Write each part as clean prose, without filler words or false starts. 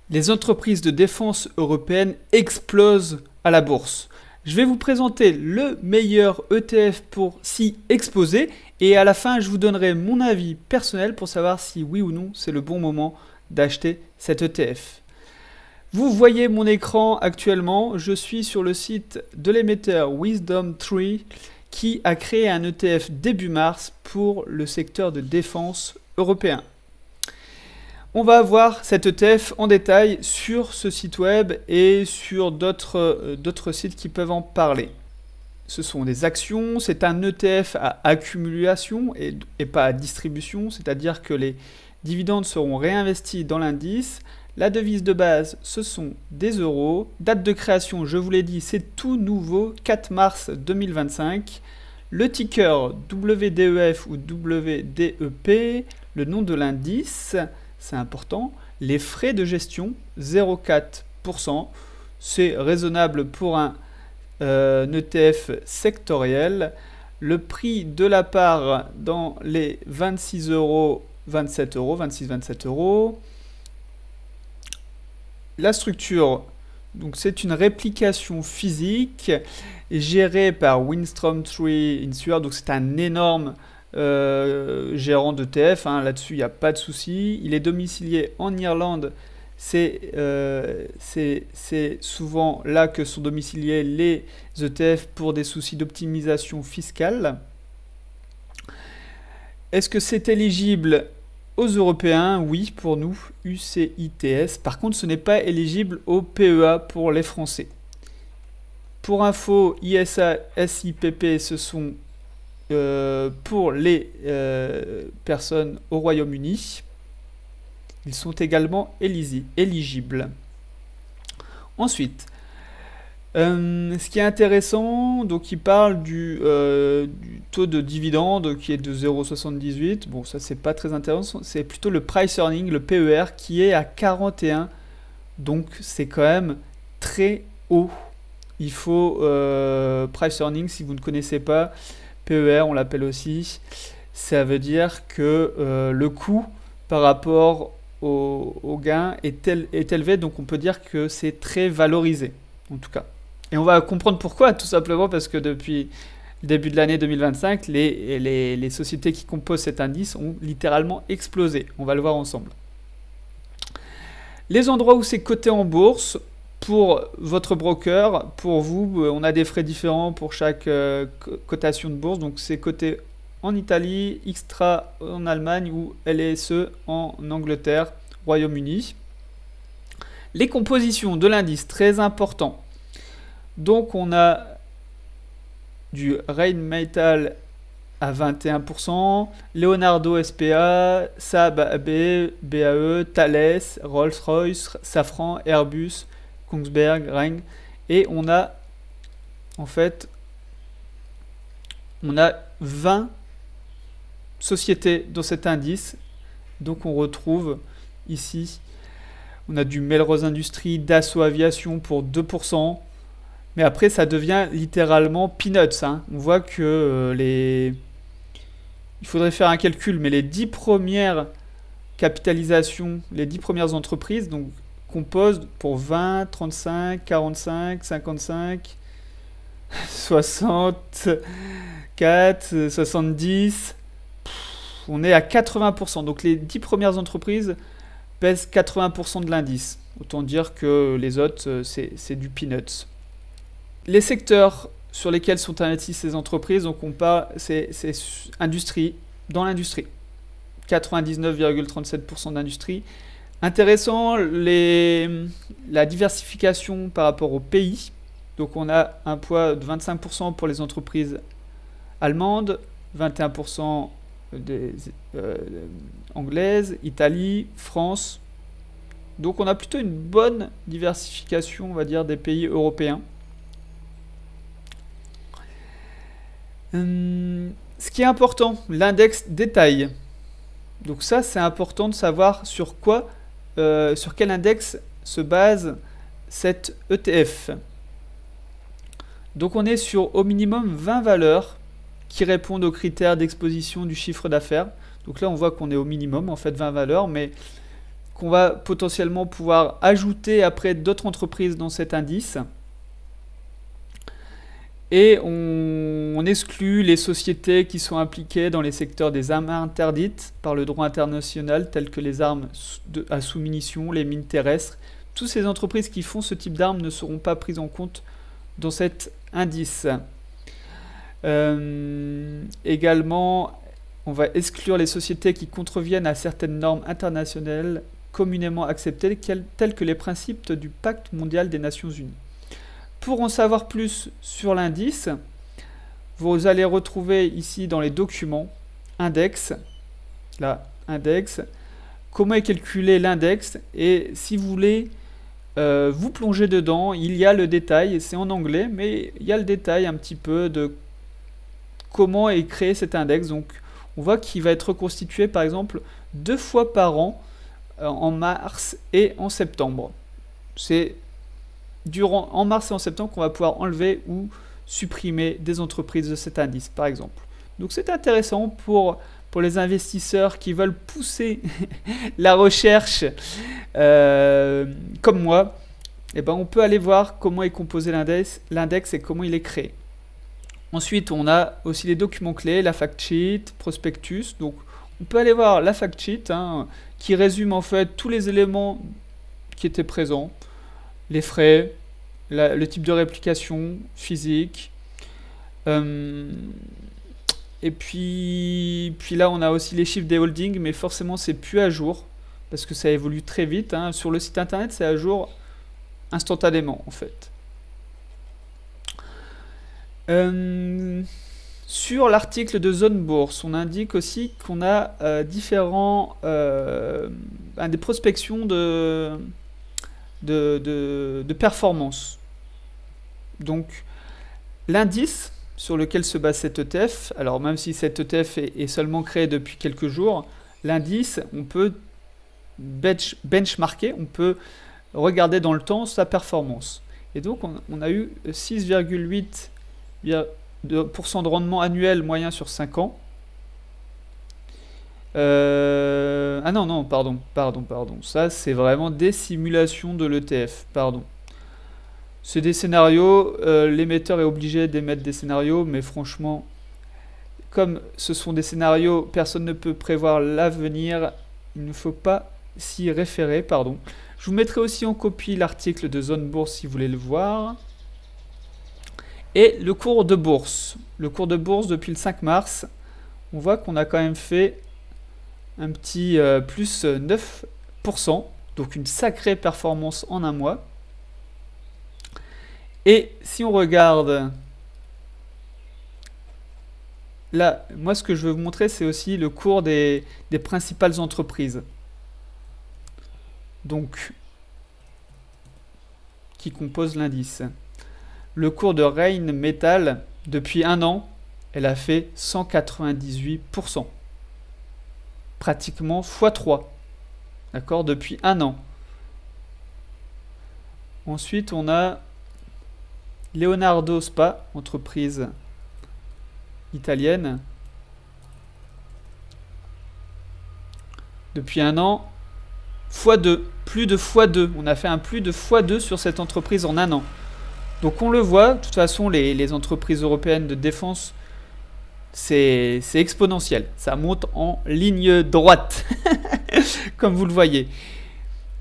Les entreprises de défense européennes explosent à la bourse. Je vais vous présenter le meilleur ETF pour s'y exposer et à la fin je vous donnerai mon avis personnel pour savoir si oui ou non c'est le bon moment d'acheter cet ETF. Vous voyez mon écran actuellement, je suis sur le site de l'émetteur WisdomTree qui a créé un ETF début mars pour le secteur de défense européen. On va voir cet ETF en détail sur ce site web et sur d'autres sites qui peuvent en parler. Ce sont des actions, c'est un ETF à accumulation et pas à distribution, c'est-à-dire que les dividendes seront réinvestis dans l'indice. La devise de base, ce sont des euros. Date de création, je vous l'ai dit, c'est tout nouveau, 4 mars 2025. Le ticker WDEF ou WDEP, le nom de l'indice, c'est important. Les frais de gestion, 0,4%. C'est raisonnable pour un ETF sectoriel. Le prix de la part dans les 26 euros, 27 euros, 26-27 euros. La structure, donc c'est une réplication physique gérée par WisdomTree Insure, donc c'est un énorme gérant d'ETF, hein, là-dessus il n'y a pas de souci. Il est domicilié en Irlande, c'est souvent là que sont domiciliés les ETF pour des soucis d'optimisation fiscale. Est-ce que c'est éligible aux Européens? Oui, pour nous, UCITS. Par contre, ce n'est pas éligible au PEA pour les Français. Pour info, ISA, SIPP, ce sont pour les personnes au Royaume-Uni. Ils sont également éligibles. Ensuite, ce qui est intéressant, donc il parle du taux de dividende qui est de 0,78. Bon, ça c'est pas très intéressant. C'est plutôt le price earning, le PER, qui est à 41. Donc c'est quand même très haut. Il faut price earning, si vous ne connaissez pas, PER on l'appelle aussi. Ça veut dire que le coût par rapport au gain est élevé. Donc on peut dire que c'est très valorisé, en tout cas. Et on va comprendre pourquoi, tout simplement parce que depuis le début de l'année 2025, les sociétés qui composent cet indice ont littéralement explosé. On va le voir ensemble. Les endroits où c'est coté en bourse, pour votre broker, pour vous, on a des frais différents pour chaque cotation de bourse. Donc c'est coté en Italie, Xtra en Allemagne ou LSE en Angleterre, Royaume-Uni. Les compositions de l'indice, très important. Donc on a du Rheinmetall à 21%, Leonardo SPA, Saab AB, BAE, Thales, Rolls-Royce, Safran, Airbus, Kongsberg, Ring. Et on a en fait 20 sociétés dans cet indice. Donc on retrouve ici, on a du Melrose Industries, Dassault Aviation pour 2%. Mais après, ça devient littéralement peanuts. Hein. On voit que il faudrait faire un calcul, mais les 10 premières capitalisations, les 10 premières entreprises, donc, composent pour 20, 35, 45, 55, 64, 70. On est à 80%. Donc les 10 premières entreprises pèsent 80% de l'indice. Autant dire que les autres, c'est du peanuts. Les secteurs sur lesquels sont investies ces entreprises, donc on parle, c'est industrie, dans l'industrie. 99,37% d'industrie. Intéressant, la diversification par rapport au pays. Donc on a un poids de 25% pour les entreprises allemandes, 21% anglaises, Italie, France. Donc on a plutôt une bonne diversification, on va dire, des pays européens. Ce qui est important, l'index détail. Donc ça, c'est important de savoir sur quel index se base cet ETF. Donc on est sur au minimum 20 valeurs qui répondent aux critères d'exposition du chiffre d'affaires. Donc là, on voit qu'on est au minimum, en fait, 20 valeurs, mais qu'on va potentiellement pouvoir ajouter après d'autres entreprises dans cet indice. Et on exclut les sociétés qui sont impliquées dans les secteurs des armes interdites par le droit international, telles que les armes à sous-munitions, les mines terrestres. Toutes ces entreprises qui font ce type d'armes ne seront pas prises en compte dans cet indice. Également, on va exclure les sociétés qui contreviennent à certaines normes internationales communément acceptées, telles que les principes du Pacte mondial des Nations Unies. Pour en savoir plus sur l'indice, vous allez retrouver ici dans les documents, index, là, index, comment est calculé l'index, et si vous voulez vous plonger dedans, il y a le détail, c'est en anglais, mais il y a le détail un petit peu de comment est créé cet index. Donc on voit qu'il va être reconstitué par exemple 2 fois par an, en mars et en septembre. C'est en mars et en septembre qu'on va pouvoir enlever ou supprimer des entreprises de cet indice, par exemple. Donc c'est intéressant pour les investisseurs qui veulent pousser la recherche comme moi. Et ben, on peut aller voir comment est composé l'index et comment il est créé. Ensuite, on a aussi les documents clés, la fact sheet, prospectus. Donc on peut aller voir la fact sheet qui résume en fait tous les éléments qui étaient présents. Les frais, le type de réplication physique. Et puis là, on a aussi les chiffres des holdings, mais forcément, c'est plus à jour, parce que ça évolue très vite. Sur le site internet, c'est à jour instantanément, en fait. Sur l'article de Zone Bourse, on indique aussi qu'on a des prospections de performance. Donc l'indice sur lequel se base cet ETF, alors même si cet ETF est seulement créé depuis quelques jours, l'indice, on peut benchmarker, on peut regarder dans le temps sa performance. Et donc on a eu 6,8% de rendement annuel moyen sur 5 ans. Ah non, pardon. Ça, c'est vraiment des simulations de l'ETF, pardon. C'est des scénarios, l'émetteur est obligé d'émettre des scénarios, mais franchement, comme ce sont des scénarios, personne ne peut prévoir l'avenir, il ne faut pas s'y référer, pardon. Je vous mettrai aussi en copie l'article de Zone Bourse si vous voulez le voir. Et le cours de bourse. Le cours de bourse depuis le 5 mars, on voit qu'on a quand même fait un petit plus 9%, donc une sacrée performance en un mois. Et si on regarde, là, moi ce que je veux vous montrer, c'est aussi le cours des principales entreprises. Donc, qui composent l'indice. Le cours de Rheinmetall, depuis un an, elle a fait 198%. Pratiquement x3. D'accord, depuis un an. Ensuite, on a Leonardo Spa, entreprise italienne. Depuis un an, x2, plus de x2. On a fait un plus de x2 sur cette entreprise en un an. Donc on le voit, de toute façon, les entreprises européennes de défense, c'est exponentiel. Ça monte en ligne droite, comme vous le voyez.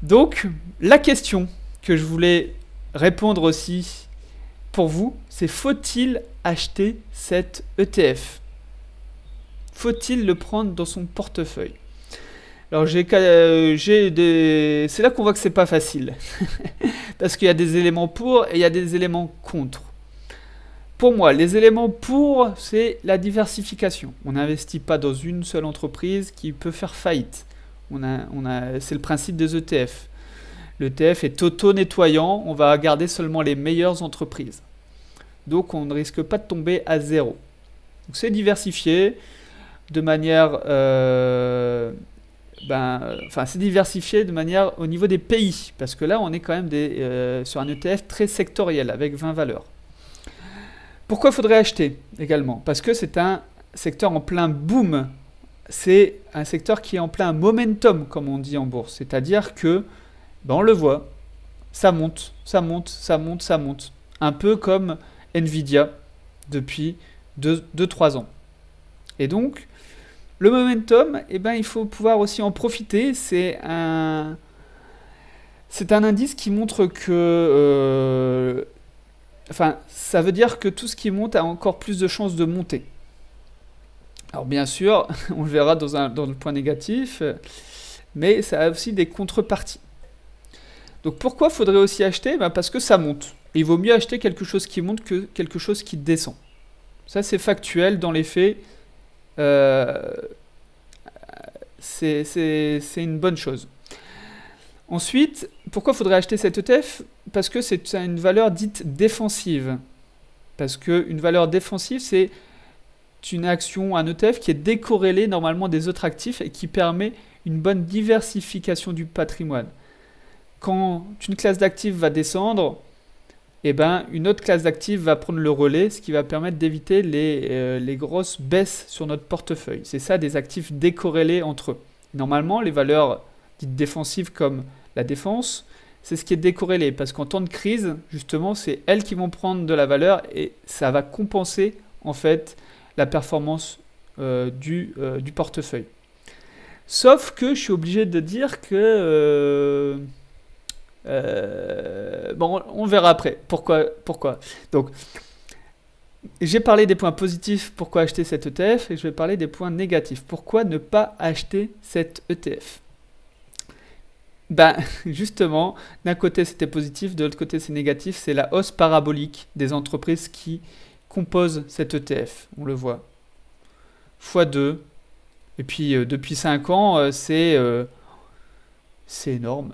Donc, la question que je voulais répondre aussi pour vous, c'est faut-il acheter cet ETF? Faut-il le prendre dans son portefeuille? Alors c'est là qu'on voit que c'est pas facile. Parce qu'il y a des éléments pour et il y a des éléments contre. Pour moi, les éléments pour, c'est la diversification. On n'investit pas dans une seule entreprise qui peut faire faillite. C'est le principe des ETF. L'ETF est auto-nettoyant, on va garder seulement les meilleures entreprises. Donc on ne risque pas de tomber à zéro. Donc c'est diversifié de manière... c'est diversifié de manière au niveau des pays, parce que là on est quand même sur un ETF très sectoriel avec 20 valeurs. Pourquoi faudrait acheter également? Parce que c'est un secteur en plein boom c'est un secteur qui est en plein momentum, comme on dit en bourse. C'est-à-dire que, ben, on le voit, ça monte, ça monte, ça monte, ça monte. Un peu comme Nvidia depuis 2-3 ans. Et donc, le momentum, eh ben, il faut pouvoir aussi en profiter. C'est un indice qui montre que... enfin, ça veut dire que tout ce qui monte a encore plus de chances de monter. Alors bien sûr, on le verra dans le point négatif, mais ça a aussi des contreparties. Donc pourquoi faudrait aussi acheter? Ben parce que ça monte. Et il vaut mieux acheter quelque chose qui monte que quelque chose qui descend. Ça c'est factuel, dans les faits, c'est une bonne chose. Ensuite, pourquoi faudrait acheter cet ETF? Parce que c'est une valeur dite défensive. Parce qu'une valeur défensive, c'est une action, un ETF qui est décorrélé normalement des autres actifs et qui permet une bonne diversification du patrimoine. Quand une classe d'actifs va descendre, eh ben, une autre classe d'actifs va prendre le relais, ce qui va permettre d'éviter les grosses baisses sur notre portefeuille. C'est ça, des actifs décorrélés entre eux. Normalement, les valeurs dites défensives comme la défense, c'est ce qui est décorrélé, parce qu'en temps de crise, justement, c'est elles qui vont prendre de la valeur et ça va compenser, en fait, la performance du portefeuille. Sauf que je suis obligé de dire que... bon, on verra après. Pourquoi? Donc, j'ai parlé des points positifs, pourquoi acheter cet ETF, et je vais parler des points négatifs. Pourquoi ne pas acheter cet ETF? Ben, justement, d'un côté c'était positif, de l'autre côté c'est négatif, c'est la hausse parabolique des entreprises qui composent cet ETF, on le voit. x2, et puis depuis 5 ans, c'est énorme.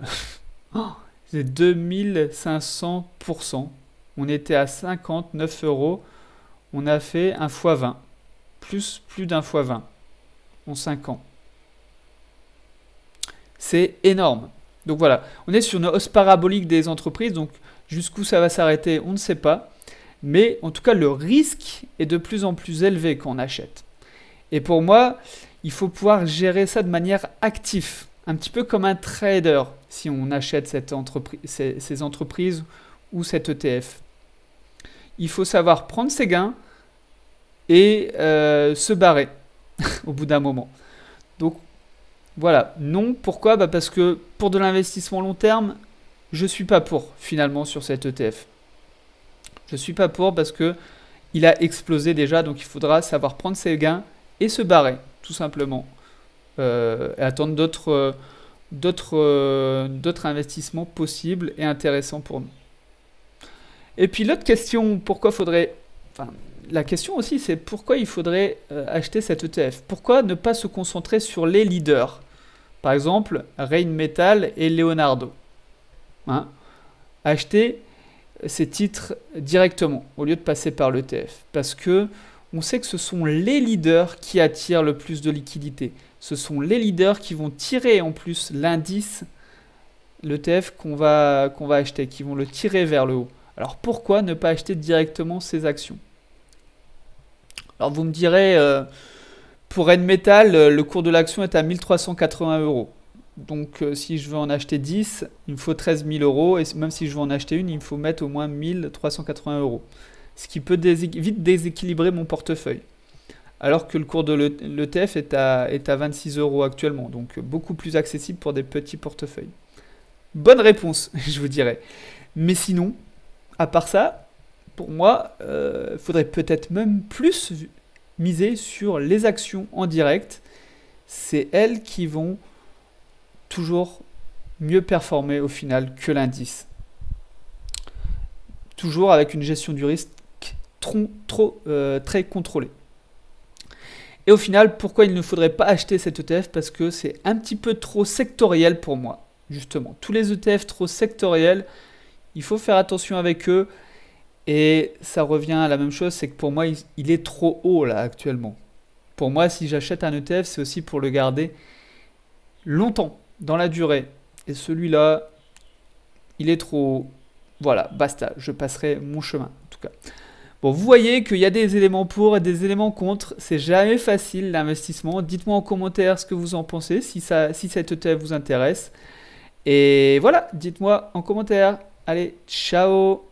C'est 2500%. On était à 59 euros, on a fait un x20, plus d'un x20 en 5 ans. C'est énorme. Donc voilà, on est sur une hausse parabolique des entreprises, donc jusqu'où ça va s'arrêter, on ne sait pas. Mais en tout cas, le risque est de plus en plus élevé quand on achète. Et pour moi, il faut pouvoir gérer ça de manière active, un petit peu comme un trader, si on achète ces entreprises ou cet ETF. Il faut savoir prendre ses gains et se barrer au bout d'un moment. Donc voilà, non, pourquoi? Bah parce que pour de l'investissement long terme, je ne suis pas pour finalement sur cet ETF. Je ne suis pas pour parce que il a explosé déjà, donc il faudra savoir prendre ses gains et se barrer, tout simplement. Et attendre d'autres investissements possibles et intéressants pour nous. Et puis l'autre question, pourquoi faudrait... Enfin, la question aussi, c'est pourquoi il faudrait acheter cet ETF? Pourquoi ne pas se concentrer sur les leaders? Par exemple, Rheinmetall et Leonardo. Hein? Acheter ces titres directement, au lieu de passer par l'ETF. Parce que on sait que ce sont les leaders qui attirent le plus de liquidités. Ce sont les leaders qui vont tirer en plus l'indice, l'ETF qu'on va acheter, qui vont le tirer vers le haut. Alors pourquoi ne pas acheter directement ces actions? Alors vous me direz, pour Rheinmetall, le cours de l'action est à 1380 euros. Donc si je veux en acheter 10, il me faut 13 000 euros. Et même si je veux en acheter une, il me faut mettre au moins 1380 euros. Ce qui peut vite déséquilibrer mon portefeuille. Alors que le cours de l'ETF est à 26 euros actuellement. Donc beaucoup plus accessible pour des petits portefeuilles. Bonne réponse, je vous dirais. Mais sinon, à part ça, pour moi, il faudrait peut-être même plus miser sur les actions en direct. C'est elles qui vont toujours mieux performer au final que l'indice. Toujours avec une gestion du risque très contrôlée. Et au final, pourquoi il ne faudrait pas acheter cet ETF? Parce que c'est un petit peu trop sectoriel pour moi, justement. Tous les ETF trop sectoriels, il faut faire attention avec eux. Et ça revient à la même chose, c'est que pour moi, il est trop haut là actuellement. Pour moi, si j'achète un ETF, c'est aussi pour le garder longtemps, dans la durée. Et celui-là, il est trop haut. Voilà, basta, je passerai mon chemin en tout cas. Bon, vous voyez qu'il y a des éléments pour et des éléments contre. C'est jamais facile l'investissement. Dites-moi en commentaire ce que vous en pensez, si cet ETF vous intéresse. Et voilà, dites-moi en commentaire. Allez, ciao!